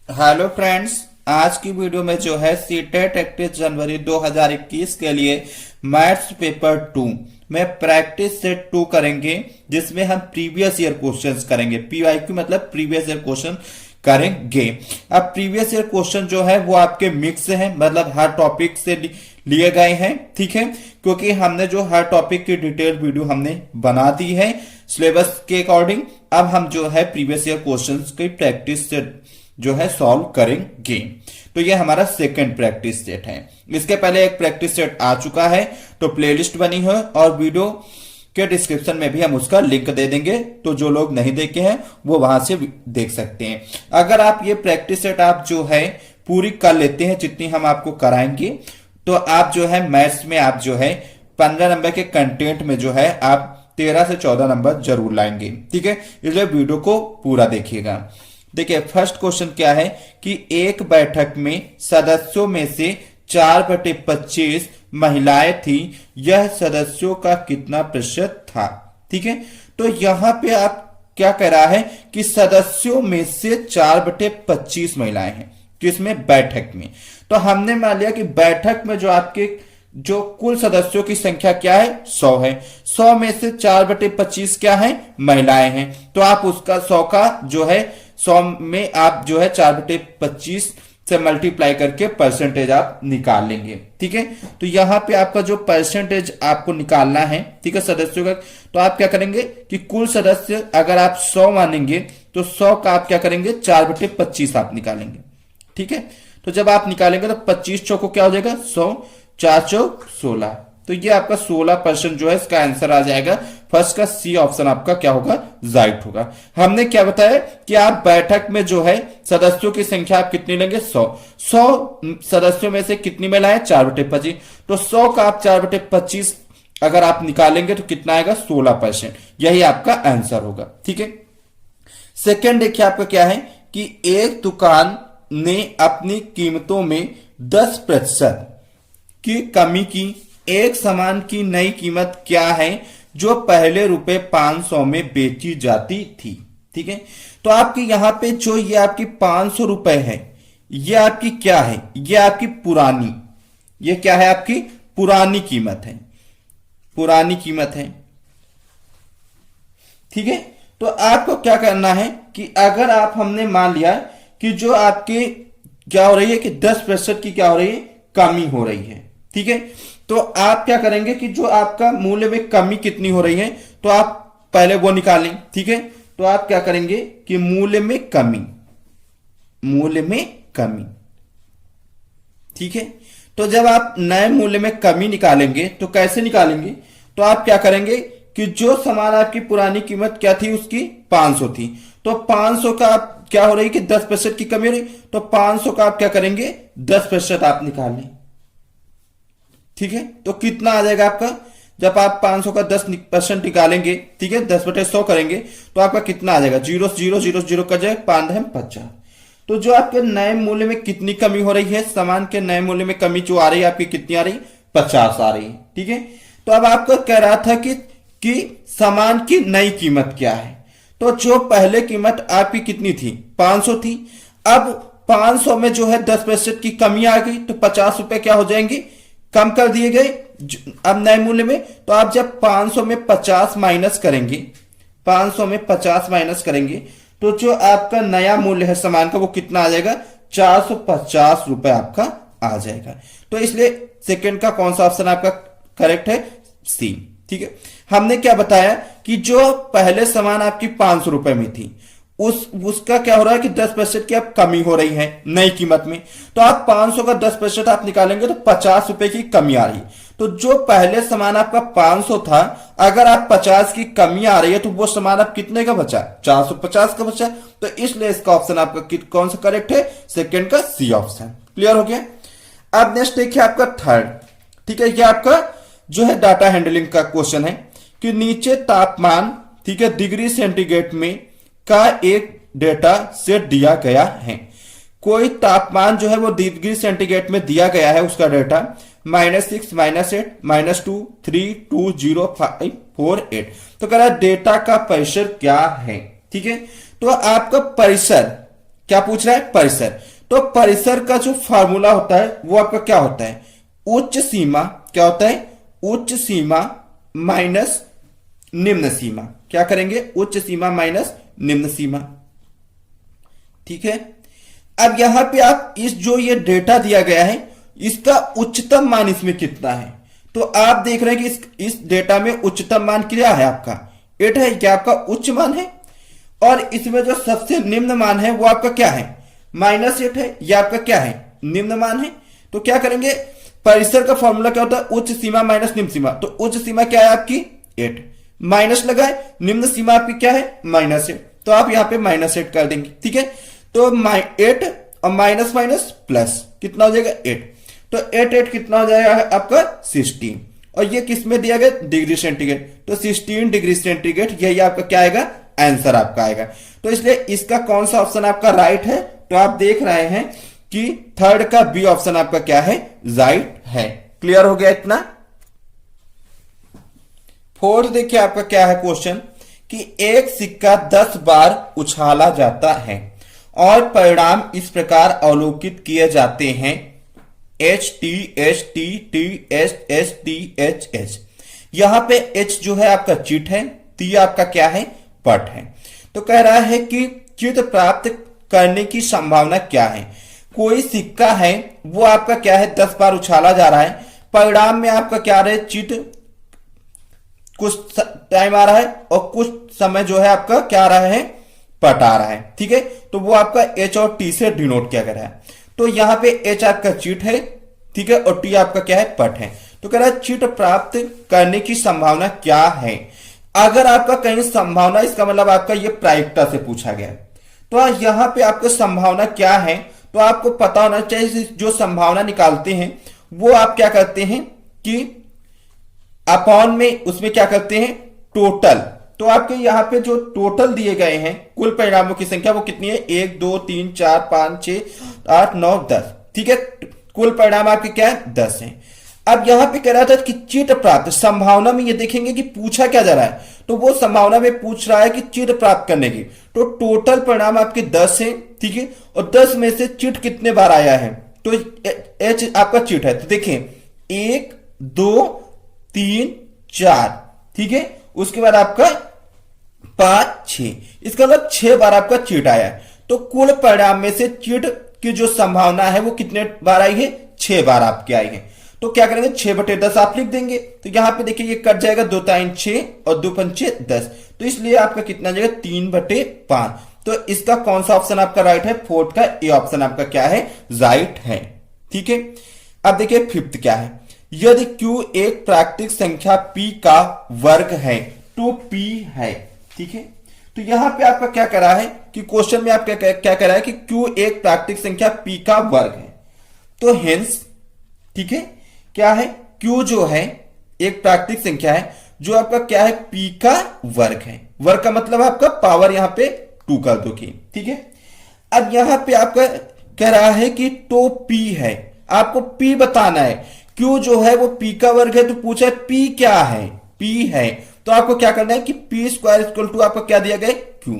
Hello friends. आज की video में जो है सीटेट 31 जनवरी 2021 के लिए मैथ्स पेपर 2 में प्रैक्टिस सेट 2 करेंगे, जिसमें हम प्रीवियस ईयर क्वेश्चंस करेंगे। पीवाईक्यू मतलब प्रीवियस ईयर क्वेश्चन करेंगे। अब प्रीवियस ईयर क्वेश्चन जो है वो आपके मिक्स हैं, मतलब हर टॉपिक से लिए गए हैं, ठीक है। क्योंकि हमने जो हर टॉपिक की डिटेल वीडियो हमने बना दी है सिलेबस के अकॉर्डिंग। अब हम जो है प्रीवियस ईयर क्वेश्चंस की प्रैक्टिस सेट जो है सॉल्व करेंगे। तो ये हमारा सेकंड प्रैक्टिस सेट है। इसके पहले एक प्रैक्टिस सेट आ चुका है, तो प्लेलिस्ट बनी है और वीडियो के डिस्क्रिप्शन में भी हम उसका लिंक दे देंगे, तो जो लोग नहीं देखे हैं वो वहां से देख सकते हैं। अगर आप ये प्रैक्टिस सेट आप जो है पूरी कर लेते हैं जितनी हम आपको कराएंगे, तो आप जो है मैथ्स में आप जो है 15 नंबर के कंटेंट में जो है आप 13 से 14 नंबर जरूर लाएंगे, ठीक है। इसलिए वीडियो को पूरा देखिएगा। देखिए फर्स्ट क्वेश्चन क्या है कि एक बैठक में सदस्यों में से 4/25 महिलाएं थी, यह सदस्यों का कितना प्रतिशत था, ठीक है। तो यहां पे आप क्या कह रहा है कि सदस्यों में से 4/25 महिलाएं हैं, किसमें, बैठक में। तो हमने मान लिया कि बैठक में जो आपके जो कुल सदस्यों की संख्या क्या है, 100 है। 100 में से 4/25 क्या है, महिलाएं हैं। तो आप उसका 100 का जो है 100 में आप जो है 4/25 से मल्टीप्लाई करके परसेंटेज आप निकाल लेंगे, ठीक है। तो यहां पे आपका जो परसेंटेज आपको निकालना है, ठीक है, सदस्यों का, तो आप क्या करेंगे कि कुल सदस्य अगर आप 100 मानेंगे तो 100 का आप क्या करेंगे 4/25 आप निकालेंगे, ठीक है। तो जब आप निकालेंगे तो 25 चौको क्या हो जाएगा 100, 4 चौक 16। तो ये आपका 16% जो है इसका आंसर आ जाएगा। फर्स्ट का सी ऑप्शन आपका क्या होगा, राइट होगा। हमने क्या बताया कि आप बैठक में जो है सदस्यों की संख्या आप कितनी लेंगे, 100। 100 सदस्यों में से कितनी महिलाएं, 4/25। तो 100 का आप 4/25 अगर आप निकालेंगे तो कितना आएगा, 16%। यही आपका आंसर होगा, ठीक है। सेकेंड देखिए आपका क्या है कि एक दुकान ने अपनी कीमतों में 10% की कमी की। एक सामान की नई कीमत क्या है जो पहले रुपए 500 में बेची जाती थी, ठीक है। तो आपकी यहां पे जो ये आपकी 500 रुपए है, ये आपकी क्या है, ये आपकी पुरानी, ये क्या है, आपकी पुरानी कीमत है, पुरानी कीमत है, ठीक है। तो आपको क्या करना है कि अगर आप हमने मान लिया कि जो आपके क्या हो रही है कि 10% की क्या हो रही है, कमी हो रही है, ठीक है। तो आप क्या करेंगे कि जो आपका मूल्य में कमी कितनी हो रही है, तो आप पहले वो निकालें, ठीक है। तो आप क्या करेंगे कि मूल्य में कमी, मूल्य में कमी, ठीक है। तो जब आप नए मूल्य में कमी निकालेंगे तो कैसे निकालेंगे, तो आप क्या करेंगे कि जो सामान आपकी पुरानी कीमत क्या थी, उसकी 500 थी, तो 500 का आप क्या हो रही कि 10% की कमी हो रही, तो 500 का आप क्या करेंगे 10% आप निकाल लें, ठीक है। तो कितना आ जाएगा आपका, जब आप 500 का 10% निकालेंगे, ठीक है, 10/100 करेंगे तो आपका कितना आ जाएगा, 0 0 0 0 का जाएगा 5×50। तो जो आपके नए मूल्य में कितनी कमी हो रही है, सामान के नए मूल्य में कमी जो आ रही है आपकी कितनी आ रही है, 50 आ रही है, ठीक है। तो अब आपको कह रहा था कि सामान की नई कीमत क्या है। तो जो पहले कीमत आपकी कितनी थी, 500 थी। अब 500 में जो है 10% की कमी आ गई, तो 50 रुपए क्या हो जाएंगे, कम कर दिए गए अब नए मूल्य में। तो आप जब 500 में 50 माइनस करेंगे, 500 में 50 माइनस करेंगे, तो जो आपका नया मूल्य है सामान का वो कितना आ जाएगा, 450 रुपए आपका आ जाएगा। तो इसलिए सेकंड का कौन सा ऑप्शन आपका करेक्ट है, सी, ठीक है। हमने क्या बताया कि जो पहले सामान आपकी 500 रुपए में थी, उसका क्या हो रहा है कि 10% की अब कमी हो रही है नई कीमत में। तो आप 500 का 10% आप निकालेंगे तो 50 रुपए की कमी आ रही है। तो जो पहले सामान आपका 500 था, अगर आप 50 की कमी आ रही है तो वो सामान आप कितने का बचा, 450 का बचा। तो इसलिए इसका ऑप्शन आपका कौन सा करेक्ट है, सेकंड का सी ऑप्शन। क्लियर हो गया। अब नेक्स्ट देखिए आपका थर्ड, ठीक है। ये आपका जो है डाटा हैंडलिंग का क्वेश्चन है कि नीचे तापमान, ठीक है, डिग्री सेंटीग्रेड में का एक डेटा सेट दिया गया है। कोई तापमान जो है वो डिग्री सेंटीग्रेड में दिया गया है, उसका डेटा -6, -8, -2, 3, 2, 0, 5, 4, 8। तो कह रहा है डेटा का परिसर क्या है, ठीक है। तो आपका परिसर क्या पूछ रहा है? परिसर। तो परिसर का जो फार्मूला होता है वो आपका क्या होता है? उच्च सीमा। क्या होता है? उच्च सीमा माइनस निम्न सीमा। क्या करेंगे? उच्च सीमा माइनस निम्न सीमा। ठीक है। अब यहां पे आप इस जो ये डेटा दिया गया है इसका उच्चतम मान इसमें कितना है? तो आप देख रहे हैं कि इस डेटा में उच्चतम मान क्या है? आपका 8 है। क्या आपका उच्च मान है? और इसमें जो सबसे निम्न मान है वो आपका क्या है? -8 है। यह आपका क्या है? निम्न मान है। तो क्या करेंगे? परिसर का फॉर्मूला क्या होता है? उच्च सीमा माइनस निम्न सीमा। तो उच्च सीमा क्या है आपकी? 8 माइनस लगाए, निम्न सीमा आपकी क्या है? -8। तो आप यहां पे -8 कर देंगे। ठीक है। तो 8 और माइनस माइनस प्लस कितना हो जाएगा? 8। तो 8 कितना हो जाएगा आपका? 16। और ये किस में दिया गया? Degree centigrade. तो 16 डिग्री सेंटीग्रेड यही आपका क्या आएगा? आंसर आपका आएगा। तो इसलिए इसका कौन सा ऑप्शन आपका राइट है? तो आप देख रहे हैं कि थर्ड का बी ऑप्शन आपका क्या है? राइट है। क्लियर हो गया इतना? फोर्थ देखिए आपका क्या है क्वेश्चन कि एक सिक्का 10 बार उछाला जाता है और परिणाम इस प्रकार अवलोकित किए जाते हैं H T H T T H H T H H. यहां पे एच जो है आपका चिट है, टी आपका क्या है? पट है। तो कह रहा है कि चिट प्राप्त करने की संभावना क्या है? कोई सिक्का है वो आपका क्या है? 10 बार उछाला जा रहा है, परिणाम में आपका क्या रहे? चिट कुछ टाइम आ रहा है और कुछ समय जो है आपका क्या आ रहा है? पट आ रहा है। ठीक है। तो वो आपका एच और टी से डिनोट किया गया है। तो यहां पे एच आपका चिट है, ठीक है, और टी आपका क्या है? पट है। तो कह रहा है चिट प्राप्त करने की संभावना क्या है? अगर आपका कहीं संभावना, इसका मतलब आपका ये प्रायिकता से पूछा गया है। तो यहां पे आपका संभावना क्या है? तो आपको पता होना चाहिए जो संभावना निकालते हैं वो आप क्या करते हैं कि अपॉन में उसमें क्या करते हैं? टोटल। तो आपके यहां पे जो टोटल दिए गए हैं कुल परिणामों की संख्या वो कितनी है? 1 2 3 4 5 6 8 9 10। ठीक है। कुल परिणाम आपके क्या है? 10 है। अब यहां पे कह रहा था कि चिट प्राप्त, संभावना में ये देखेंगे कि पूछा क्या जा रहा है। तो वो संभावना में पूछ रहा है कि चिट प्राप्त करने की। तो टोटल परिणाम आपके 10 है। ठीक है। और 10 में से चिट कितने बार आया है? तो एच आपका चिट है। तो देखिए 1 2 3 4। ठीक है। उसके बाद आपका 5 6, इसका मतलब 6 बार आपका चिट आया है। तो कुल परिणाम में से चिट की जो संभावना है वो कितने बार आई है? 6 बार आपके आई है। तो क्या करेंगे? 6/10 आप लिख देंगे। तो यहां पे देखिए ये कट जाएगा, 2 3 6 और 2 5 10। तो इसलिए आपका कितना जाएगा? 3/5। तो इसका कौन सा ऑप्शन आपका राइट है? फोर्थ का ए ऑप्शन आपका क्या है? राइट है। ठीक है। अब देखिए फिफ्थ क्या है? यदि Q एक प्राकृतिक संख्या P का वर्ग है तो P है। ठीक है। तो यहां पे आपका क्या करा है कि क्वेश्चन में आपका क्या करा है कि Q एक प्राकृतिक संख्या P का वर्ग है। तो हेंस, ठीक है, क्या है? Q जो है एक प्राकृतिक संख्या है जो आपका क्या है? P का वर्ग है। वर्ग का मतलब आपका पावर यहां पे 2 कर दो की। ठीक है। अब यहां पे आपका कह रहा है कि तो P है, आपको P बताना है। Q जो है वो P का वर्ग है, तो पूछा है P क्या है? P है। तो आपको क्या करना है कि P स्क्वायर इक्वल टू आपका क्या दिया गया? Q।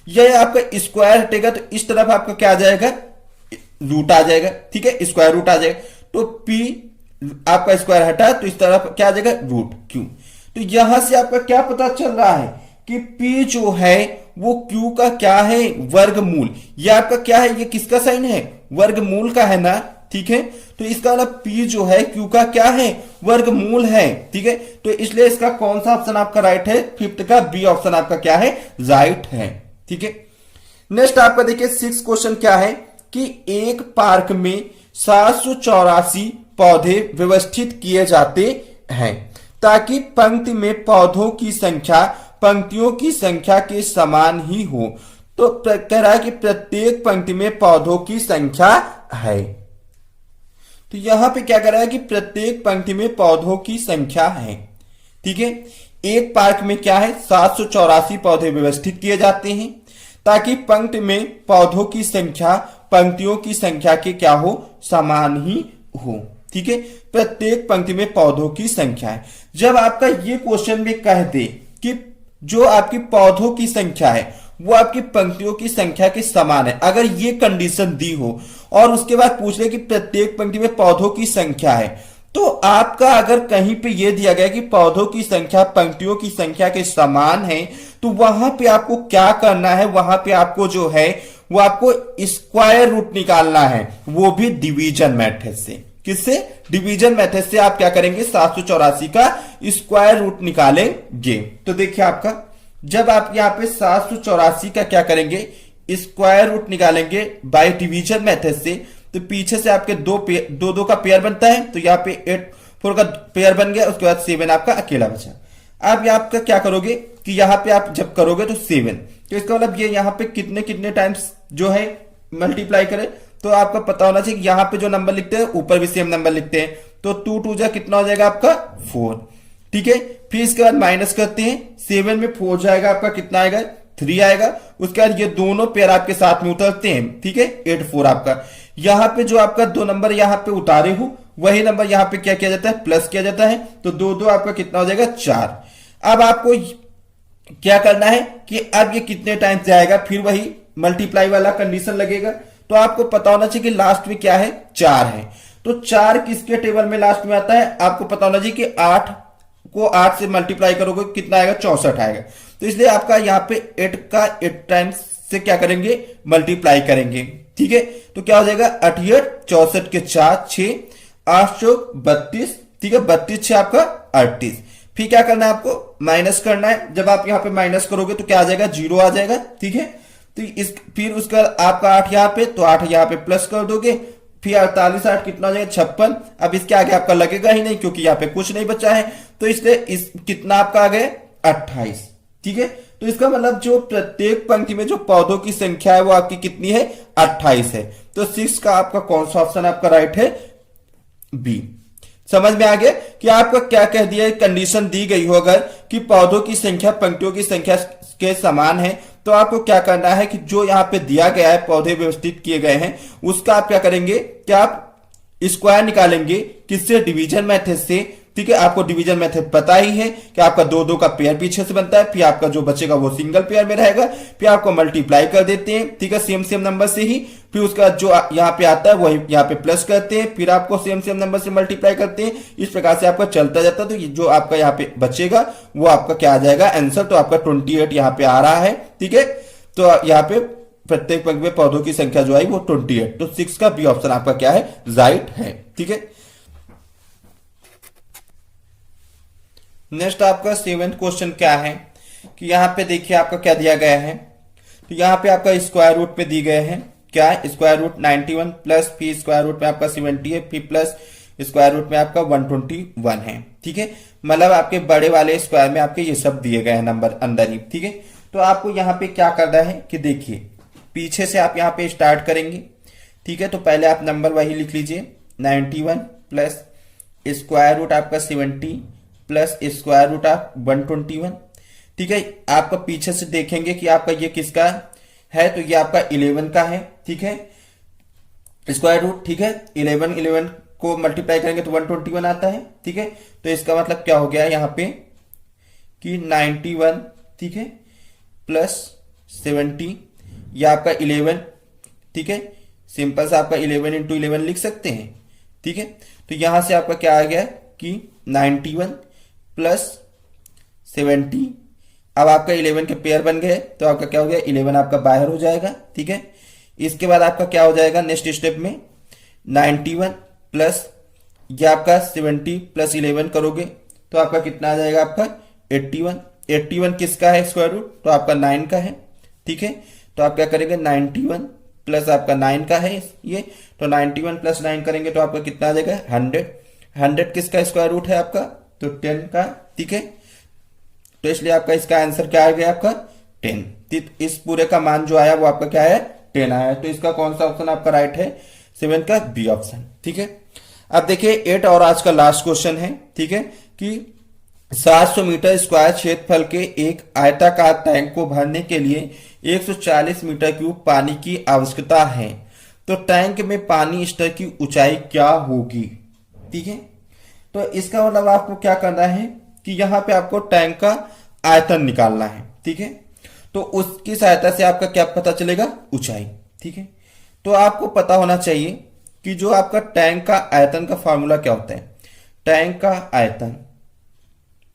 यह आपका स्क्वायर हटेगा तो इस तरफ आपका क्या आ जाएगा? रूट आ जाएगा। ठीक है। स्क्वायर रूट आ जाएगा। तो P आपका स्क्वायर हटा तो इस तरफ क्या आ जाएगा? Root Q। तो यहां से आपका क्या पता चल रहा है कि P जो है वो Q का क्या है? वर्गमूल। ये आपका क्या है? ये किसका साइन है? वर्गमूल का है ना। ठीक है। तो इसका मतलब P जो है Q का क्या है? वर्गमूल है। ठीक है। तो इसलिए इसका कौन सा ऑप्शन आपका राइट है? फिफ्थ का बी ऑप्शन आपका क्या है? राइट है। ठीक है। नेक्स्ट आपका देखिए 6 क्वेश्चन क्या है कि एक पार्क में 784 पौधे व्यवस्थित किए जाते हैं ताकि पंक्ति में पौधों की संख्या पंक्तियों की संख्या के समान ही हो। तो कह रहा है कि प्रत्येक पंक्ति में पौधों की संख्या है। तो यहां पे क्या कर रहा है कि प्रत्येक पंक्ति में पौधों की संख्या है। ठीक है। एक पार्क में क्या है? 784 पौधे व्यवस्थित किए जाते हैं ताकि पंक्ति में पौधों की संख्या पंक्तियों की संख्या के क्या हो? समान ही हो। ठीक है। प्रत्येक पंक्ति में पौधों की संख्या है। जब आपका ये क्वेश्चन में कह दे कि जो आपकी पौधों की संख्या है वो आपकी पंक्तियों की संख्या के समान है। अगर ये कंडीशन दी हो और उसके बाद पूछ ले कि प्रत्येक पंक्ति में पौधों की संख्या है, तो आपका अगर कहीं पे ये दिया गया कि पौधों की संख्या पंक्तियों की संख्या के समान है, तो वहां पे आपको क्या करना है, वहां पे आपको जो है वो आपको स्क्वायर रूट निकालना है, वो भी डिवीजन मेथड से। किससे? डिवीजन मेथड से आप क्या करेंगे, 784 का स्क्वायर रूट निकालेंगे। तो देखिए आपका जब आप यहां पे 784 का क्या करेंगे, स्क्वायर रूट निकालेंगे बाय डिवीजन मेथड से, तो पीछे से आपके दो का पेयर बनता है, तो यहाँ पे 8 4 का पेयर बन गया, उसके बाद 7 आपका अकेला बचा। अब यहाँ आपका क्या करोगे कि यहाँ पे आप जब करोगे तो 7, तो इसका मतलब ये यहाँ पे कितने कितने टाइम्स जो है मल्टीप्लाई करे, तो आपको पता होना चाहिए कि यहाँ पे जो नंबर लिखते हैं ऊपर भी सेम नंबर लिखते हैं, तो 2 2 जा कितना हो जाएगा आपका 4। ठीक है, फिर इसके बाद माइनस करते हैं, 7 में 4 जाएगा आपका कितना आएगा 3 आएगा। उसके बाद ये दोनों पेयर आपके साथ में उतरते हैं, ठीक है 8 4 आपका। यहां पे जो आपका 2 नंबर यहां पे उतारे हो वही नंबर यहां पे क्या किया जाता है, प्लस किया जाता है, तो 2 2 आपका कितना हो जाएगा 4। अब आपको क्या करना है कि अब ये कितने टाइम्स जाएगा, फिर वही मल्टीप्लाई वाला कंडीशन लगेगा। तो आपको पता होना चाहिए कि लास्ट में क्या है, 4 है। तो 4 किसके टेबल में लास्ट में आता है, आपको पता होना चाहिए कि 8 को 8 से मल्टीप्लाई करोगे कितना आएगा, 64 आएगा। तो इसलिए आपका यहाँ पे 8 का 8 टाइम्स से क्या करेंगे, मल्टीप्लाई करेंगे। ठीक है, तो क्या हो जाएगा 8 64 के 4 6 8 32। ठीक है, 32 6 आपका 38। फिर क्या करना है, आपको माइनस करना है। जब आप यहाँ पे माइनस करोगे तो क्या आ जाएगा, 0 आ जाएगा। ठीक है, तो इस फिर उसका आपका 8 यहाँ पे, तो 8 यहाँ पे प्लस कर दोगे, फिर 48 8 कितना हो जाएगा 56। अब इसके आगे आपका लगेगा ही नहीं क्योंकि यहाँ पे कुछ नहीं बचा है, तो इसलिए इस कितना आपका आ गया 28। ठीक है, तो इसका मतलब जो प्रत्येक पंक्ति में जो पौधों की संख्या है वो आपकी कितनी है, 28 है। तो 6 का आपका कौन सा ऑप्शन आपका राइट है, बी। समझ में आ गया कि आपका क्या कह दिया, कंडीशन दी गई हो अगर कि पौधों की संख्या पंक्तियों की संख्या के समान है, तो आपको क्या करना है कि जो यहाँ पे दिया गया है पौधे व्यवस्थित किए गए हैं उसका आप क्या करेंगे कि आप स्क्वायर निकालेंगे, किससे, डिवीजन मेथड से। ठीक है, आपको डिवीजन मेथड पता ही है कि आपका 2 2 का पेयर पीछे से बनता है, फिर आपका जो बचेगा वो सिंगल पेयर में रहेगा, फिर आपको मल्टीप्लाई कर देते हैं। ठीक है, सेम सेम नंबर से ही, फिर उसका जो यहाँ पे आता है वही यहाँ पे प्लस करते हैं, फिर आपको सेम सेम नंबर से मल्टीप्लाई करते हैं। इस प्रकार से आपका चलता जाता है, तो जो आपका यहाँ पे बचेगा वो आपका क्या आ जाएगा आंसर, तो आपका 28 यहाँ पे आ रहा है। ठीक है, तो यहाँ पे प्रत्येक पंक्ति में पौधों की संख्या जो आई वो 28, तो 6 का बी ऑप्शन आपका क्या है, राइट है। ठीक है, नेक्स्ट आपका 7th क्वेश्चन क्या है कि यहाँ पे देखिए आपका क्या दिया गया है, तो यहाँ पे आपका स्क्वायर रूट पे दी गए हैं क्या, स्क्वायर रूट 91 प्लस फिर स्क्वायर रूट में आपका 70 है, फिर प्लस स्क्वायर रूट में आपका 121 है। ठीक है, मतलब आपके बड़े वाले स्क्वायर में आपके ये सब दिए गए हैं नंबर अंदर ही। ठीक है, तो आपको यहाँ पे क्या करना है कि देखिए पीछे से आप यहाँ पे स्टार्ट करेंगे। ठीक है, तो पहले आप नंबर वही लिख लीजिए 91 प्लस स्क्वायर रूट आपका 70 प्लस स्क्वायर रूट ऑफ 121। ठीक है, आपका पीछे से देखेंगे कि आपका ये किसका है, तो ये आपका 11 का है। ठीक है, स्क्वायर रूट, ठीक है 11 को मल्टीप्लाई करेंगे तो 121 आता है। ठीक है, तो इसका मतलब क्या हो गया यहाँ पे कि 91, ठीक है प्लस 70, ये आपका 11। ठीक है, सिंपल सा आपका 11 इंटू 11 लिख सकते हैं। ठीक है, तो यहां से आपका क्या आ गया कि 91 प्लस 70। अब आपका 11 के पेयर बन गए, तो आपका क्या हो गया 11 आपका बाहर हो जाएगा। ठीक है, इसके बाद आपका क्या हो जाएगा नेक्स्ट स्टेप में 91 प्लस ये आपका 70 प्लस 11 करोगे तो आपका कितना आ जाएगा आपका 81। 81 किसका है स्क्वायर रूट, तो आपका 9 का है। ठीक है, तो आप क्या करेंगे 91 प्लस आपका 9 का है ये, तो 91 प्लस 9 करेंगे तो आपका कितना आ जाएगा 100। 100 किसका स्क्वायर रूट है आपका, तो 10 का। ठीक है, तो इसलिए आपका इसका आंसर क्या आ गया आपका 10। इस पूरे का मान जो आया वो आपका क्या है 10 आया, तो इसका कौन सा ऑप्शन आपका राइट है 7 का बी ऑप्शन। ठीक है, अब देखिए 8 और आज का लास्ट क्वेश्चन है। ठीक है, कि 700 मीटर स्क्वायर क्षेत्रफल के एक आयताकार टैंक को भरने के लिए 140 मीटर क्यूब पानी की आवश्यकता है, तो टैंक में पानी स्तर की ऊंचाई क्या होगी। ठीक है, तो इसका मतलब आपको क्या करना है कि यहां पे आपको टैंक का आयतन निकालना है। ठीक है, तो उसकी सहायता से आपका क्या पता चलेगा, ऊंचाई। ठीक है, तो आपको पता होना चाहिए कि जो आपका टैंक का आयतन का फॉर्मूला क्या होता है, टैंक का आयतन।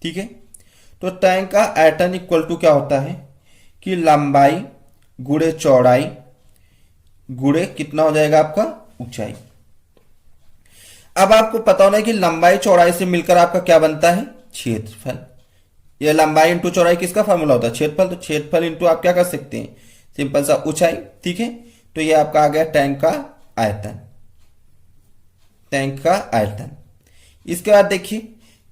ठीक है, तो टैंक का आयतन इक्वल टू क्या होता है कि लंबाई गुणे चौड़ाई गुणे कितना हो जाएगा आपका, ऊंचाई। अब आपको पता होना है कि लंबाई चौड़ाई से मिलकर आपका क्या बनता है, क्षेत्रफल। ये लंबाई इंटू चौड़ाई किसका फॉर्मूला होता है, क्षेत्रफल। तो क्षेत्रफल इंटू आप क्या कर सकते हैं, सिंपल सा ऊंचाई। ठीक है, तो ये आपका आ गया टैंक का आयतन, टैंक का आयतन। इसके बाद देखिए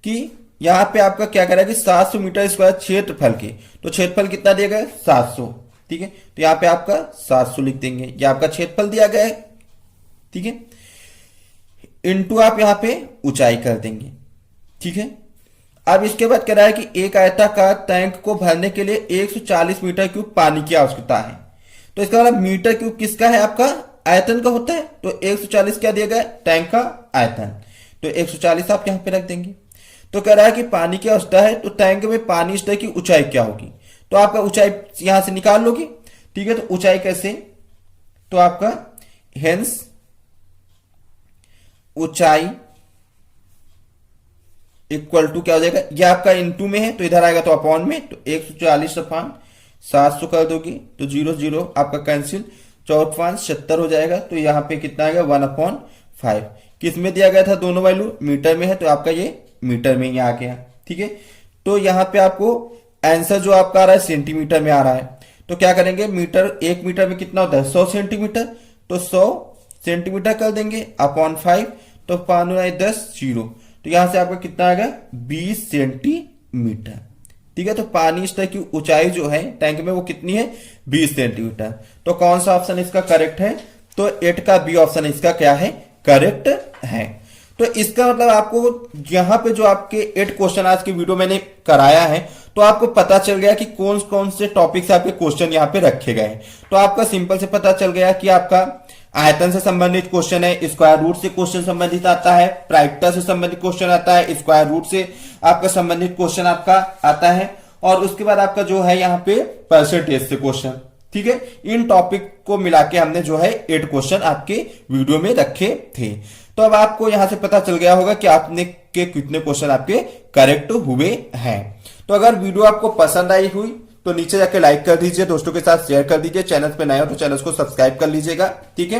कि यहां पे आपका क्या कह रहा है कि 700 मीटर स्क्वायर क्षेत्रफल के, तो क्षेत्रफल कितना दिया गया है, 700। ठीक है, तो यहां पे आपका 700 लिख देंगे, ये आपका क्षेत्रफल दिया गया है। ठीक है, इंटू आप यहां पे ऊंचाई कर देंगे। ठीक है, अब इसके बाद कह रहा है कि एक आयताकार टैंक को भरने के लिए 140 मीटर क्यूब पानी की आवश्यकता है। तो इसका मतलब मीटर क्यूब किसका है, आपका आयतन का होता है। तो 140 क्या दिया गया, टैंक का आयतन। तो 140 आप यहां पे रख देंगे। तो कह रहा है कि पानी की अवस्था है, तो टैंक में पानी स्तर की ऊंचाई क्या होगी, तो आपका ऊंचाई यहां से निकाल लोगे। ठीक है, तो ऊंचाई कैसे, तो आपका हेंस ऊंचाई इक्वल टू क्या हो जाएगा, ये आपका इनटू में है तो इधर आएगा तो अपॉन में, तो 140 अपॉन 700 कर दोगे तो 0 0 आपका कैंसिल, 4.5 हो जाएगा। तो यहां पे कितना आएगा, 1/5। किस में दिया गया था, दोनों वैल्यू मीटर में है, तो आपका ये मीटर में ही आ गया। ठीक है, तो यहां पे आपको आंसर जो आपका आ रहा है सेंटीमीटर में आ रहा है। तो क्या करेंगे, मीटर, 1 मीटर में कितना होता है, 100 सेंटीमीटर, तो 100 सेंटीमीटर कर देंगे अपॉन 5, तो 5 10 0, तो यहां से आपका कितना आएगा, 20 सेंटीमीटर। ठीक है, तो पानी स्तर की ऊंचाई जो है टैंक में वो कितनी है, 20 सेंटीमीटर। तो कौन सा ऑप्शन इसका करेक्ट है, तो 8 का बी ऑप्शन इसका क्या है, करेक्ट है। तो इसका मतलब आपको यहां पे जो आपके 8 क्वेश्चन आज की वीडियो मैंने कराया है, तो आपको पता चल गया कि कौन कौन से टॉपिक से आपके क्वेश्चन यहाँ पे रखे गए। तो आपका सिंपल से पता चल गया कि आपका आयतन से संबंधित क्वेश्चन है, स्क्वायर रूट से क्वेश्चन संबंधित आता है, प्रायिकता से संबंधित क्वेश्चन आता है, स्क्वायर रूट से आपका संबंधित क्वेश्चन आपका आता है, और उसके बाद आपका जो है यहाँ पे परसेंटेज से क्वेश्चन। ठीक है, इन टॉपिक को मिला के हमने जो है 8 क्वेश्चन आपके वीडियो में रखे थे। तो अब आपको यहां से पता चल गया होगा कि आपने के कितने क्वेश्चन आपके करेक्ट हुए हैं। तो अगर वीडियो आपको पसंद आई हुई तो नीचे जाके लाइक कर दीजिए, दोस्तों के साथ शेयर कर दीजिए, चैनल पे नए हो तो चैनल को सब्सक्राइब कर लीजिएगा। ठीक है,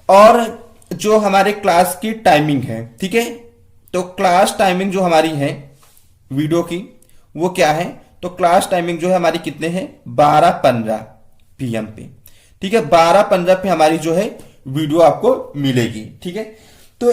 और जो हमारे क्लास की टाइमिंग है, ठीक है, तो क्लास टाइमिंग जो हमारी है वीडियो की वो क्या है, तो क्लास टाइमिंग जो है हमारी कितने हैं, 12:15 PM पे। ठीक है, 12:15 पे हमारी जो है वीडियो आपको मिलेगी। ठीक है, तो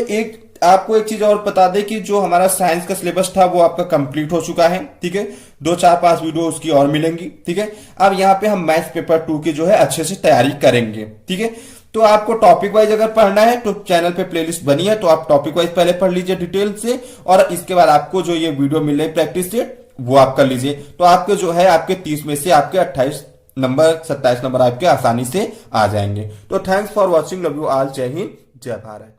आपको एक चीज और बता दें कि जो हमारा साइंस का सिलेबस था वो आपका कंप्लीट हो चुका है। ठीक है, 2 4 5 वीडियो उसकी और मिलेंगी। ठीक है, अब यहाँ पे हम मैथ्स पेपर 2 की जो है अच्छे से तैयारी करेंगे। ठीक है, तो आपको टॉपिक वाइज अगर पढ़ना है तो चैनल पे प्लेलिस्ट बनी है, तो आप टॉपिक वाइज पहले पढ़ लीजिए डिटेल से, और इसके बाद आपको जो ये वीडियो मिल रही प्रैक्टिस सेट वो आप कर लीजिए। तो आपके जो है आपके 30 में से आपके 28 नंबर 27 नंबर आपके आसानी से आ जाएंगे। तो thanks for watching, love you all, जय हिंद जय भारत।